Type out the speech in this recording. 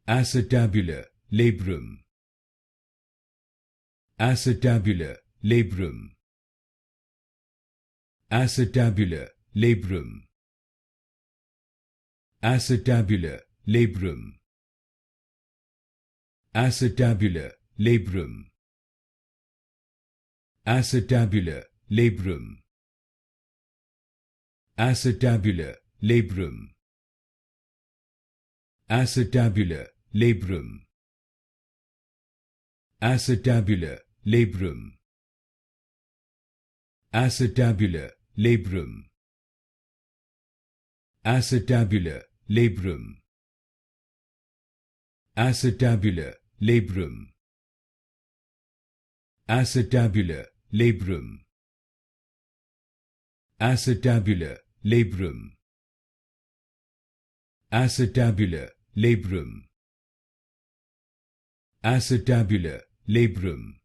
Acetabular Labrum. Acetabular Labrum. Acetabular Labrum. Acetabular Labrum. Acetabular Labrum. Acetabular Labrum. Acetabular Labrum. Acetabular Labrum. Acetabular Labrum. Acetabular Labrum. Acetabular Labrum. Acetabular Labrum. Acetabular Labrum. Acetabular Labrum. Acetabular Labrum. Acetabular Labrum.